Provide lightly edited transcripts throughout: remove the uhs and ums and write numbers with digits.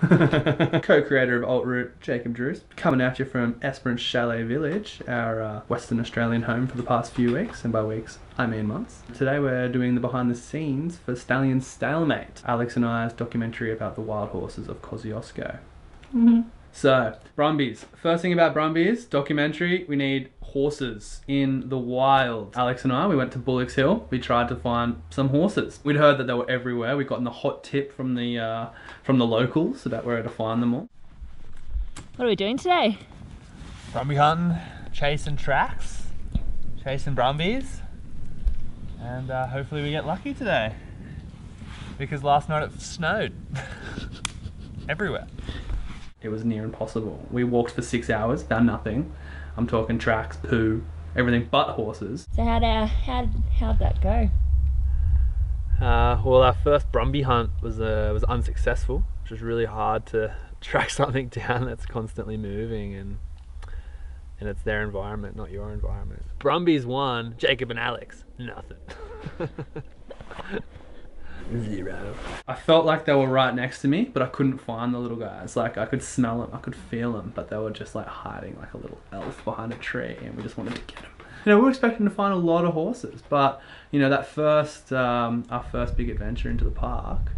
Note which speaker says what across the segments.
Speaker 1: Co-creator of AltRoute, Jacob Drews, coming at you from Esperance Chalet Village, our Western Australian home for the past few weeks, and by weeks I mean months. Today we're doing the behind the scenes for Stallion Stalemate, Alex and I's documentary about the wild horses of Kosciuszko. So, brumbies. First thing about brumbies, documentary, we need horses in the wild. Alex and I, we went to Bullocks Hill. We tried to find some horses. We'd heard that they were everywhere. We'd gotten the hot tip from the locals about where to find them all.
Speaker 2: What are we doing today?
Speaker 1: Brumby hunting, chasing tracks, chasing brumbies, and hopefully we get lucky today. Because last night it snowed. Everywhere. It was near impossible. We walked for 6 hours, found nothing. I'm talking tracks, poo, everything but horses.
Speaker 2: So how'd that go?
Speaker 1: Well, our first brumby hunt was unsuccessful, which was really hard to track something down that's constantly moving and it's their environment, not your environment. Brumbies won, Jacob and Alex, nothing. 0. I felt like they were right next to me, but I couldn't find the little guys. Like, I could smell them, I could feel them, but they were just like hiding like a little elf behind a tree, and we just wanted to get them. You know, we were expecting to find a lot of horses, but you know, that first, our first big adventure into the park,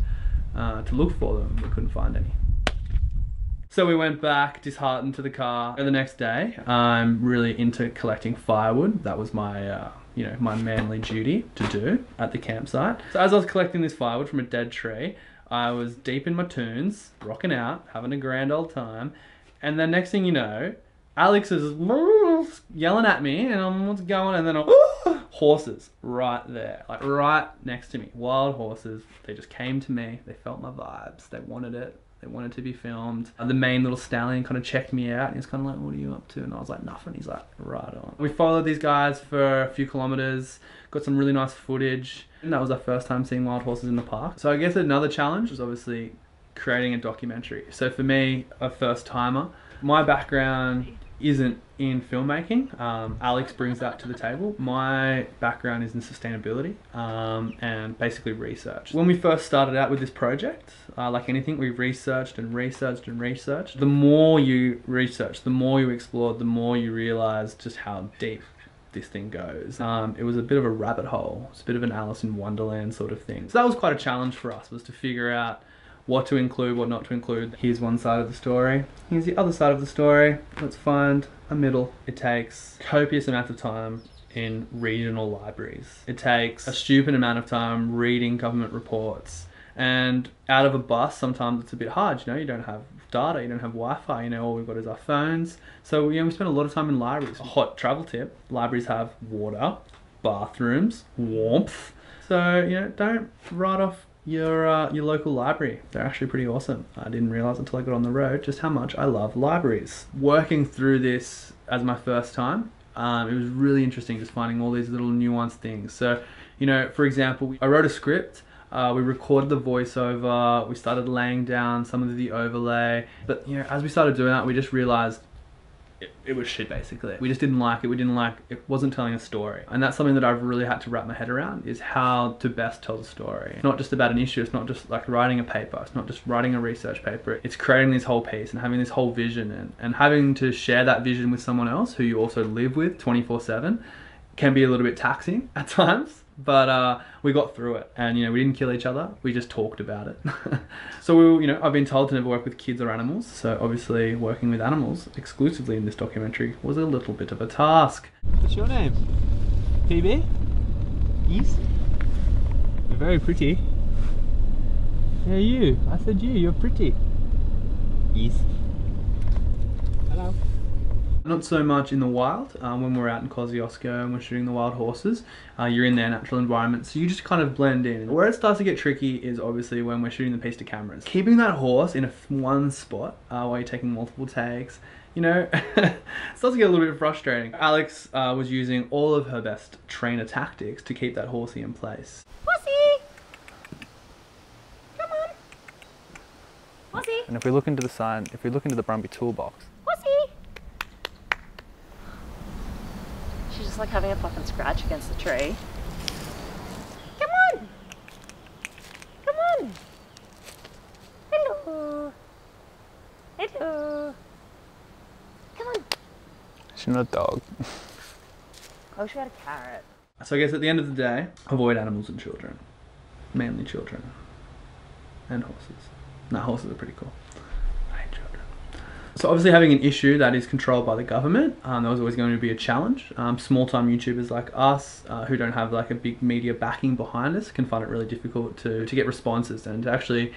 Speaker 1: to look for them, we couldn't find any. So we went back, disheartened, to the car. And the next day, I'm really into collecting firewood. That was my, you know, my manly duty to do at the campsite. So as I was collecting this firewood from a dead tree, I was deep in my tunes, rocking out, having a grand old time. And then next thing you know, Alex is yelling at me, and I'm, what's going on? And then horses right there, like right next to me. Wild horses. They just came to me. They felt my vibes. They wanted it. They wanted to be filmed. The main little stallion kind of checked me out. And he's kind of like, what are you up to? And I was like, nothing. He's like, right on. We followed these guys for a few kilometers, got some really nice footage. And that was our first time seeing wild horses in the park. So I guess another challenge was obviously creating a documentary. So for me, a first timer, my background isn't in filmmaking. Alex brings that to the table. My background is in sustainability and basically research. When we first started out with this project, like anything, we researched and researched and researched. The more you research, the more you explore, the more you realize just how deep this thing goes. It was a bit of a rabbit hole. It's a bit of an Alice in Wonderland sort of thing. So that was quite a challenge for us, was to figure out what to include, what not to include. Here's one side of the story. Here's the other side of the story. Let's find a middle. It takes copious amounts of time in regional libraries. It takes a stupid amount of time reading government reports. And out of a bus, sometimes it's a bit hard, you know, you don't have data, you don't have Wi-Fi, you know, all we've got is our phones. So, you know, we spend a lot of time in libraries. A hot travel tip, libraries have water, bathrooms, warmth. So, you know, don't write off your local library. They're actually pretty awesome. I didn't realize until I got on the road just how much I love libraries. Working through this as my first time, it was really interesting just finding all these little nuanced things. So, you know, for example, I wrote a script, we recorded the voiceover, we started laying down some of the overlay, but you know, as we started doing that, we just realized it was shit basically. We just didn't like it. It wasn't telling a story. And that's something that I've really had to wrap my head around, is how to best tell the story. It's not just about an issue, it's not just like writing a paper, it's not just writing a research paper, it's creating this whole piece and having this whole vision and having to share that vision with someone else who you also live with 24/7 can be a little bit taxing at times. But we got through it, and you know, we didn't kill each other, we just talked about it. So you know, I've been told to never work with kids or animals, so obviously working with animals exclusively in this documentary was a little bit of a task. What's your name? PB? Yes? You're very pretty. Yeah, you. I said you're pretty. Yes. Hello. Not so much in the wild. When we're out in Kosciuszko and we're shooting the wild horses, you're in their natural environment, so you just kind of blend in. Where it starts to get tricky is obviously when we're shooting the piece to cameras. Keeping that horse in one spot while you're taking multiple takes, you know, it starts to get a little bit frustrating. Alex was using all of her best trainer tactics to keep that horsey in place.
Speaker 2: Horsey! Come on! Horsey!
Speaker 1: And if we look into the sign, if we look into the Brumby toolbox,
Speaker 2: she's just like having a fucking scratch against the tree. Come on! Come on! Hello!
Speaker 3: She's not a dog.
Speaker 2: I wish we had a carrot.
Speaker 1: So I guess at the end of the day, avoid animals and children. Mainly children. And horses. No, horses are pretty cool. I hate children. So obviously having an issue that is controlled by the government, that was always going to be a challenge. Small-time YouTubers like us, who don't have like a big media backing behind us, can find it really difficult to get responses and to actually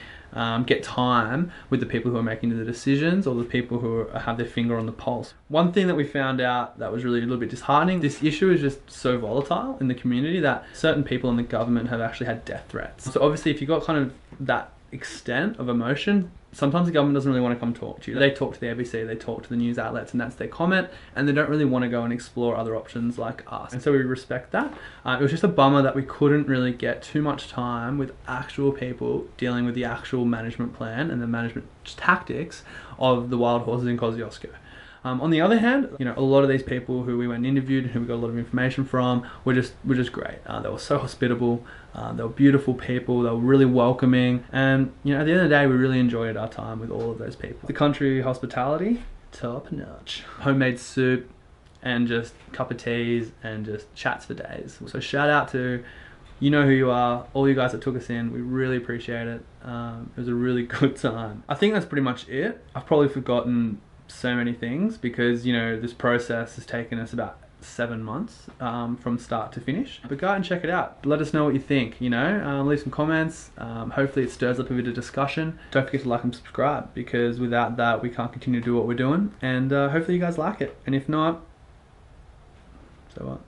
Speaker 1: get time with the people who are making the decisions or the people who have their finger on the pulse. One thing that we found out that was really a little bit disheartening, this issue is just so volatile in the community that certain people in the government have actually had death threats. So obviously if you've got kind of that extent of emotion, sometimes the government doesn't really want to come talk to you. They talk to the ABC, they talk to the news outlets, and that's their comment, and they don't really want to go and explore other options like us. And so we respect that. It was just a bummer that we couldn't really get too much time with actual people dealing with the actual management plan and the management tactics of the wild horses in Kosciuszko. On the other hand, you know, a lot of these people who we went and interviewed and who we got a lot of information from were just great. They were so hospitable. They were beautiful people. They were really welcoming. And, you know, at the end of the day, we really enjoyed our time with all of those people. The country hospitality, top notch. Homemade soup and just cup of teas and just chats for days. So shout out to, you know who you are, all you guys that took us in. We really appreciate it. It was a really good time. I think that's pretty much it. I've probably forgotten so many things because, you know, this process has taken us about 7 months from start to finish. But go out and check it out. Let us know what you think, you know, leave some comments. Hopefully it stirs up a bit of discussion. Don't forget to like and subscribe, because without that we can't continue to do what we're doing, and hopefully you guys like it, and if not, so what?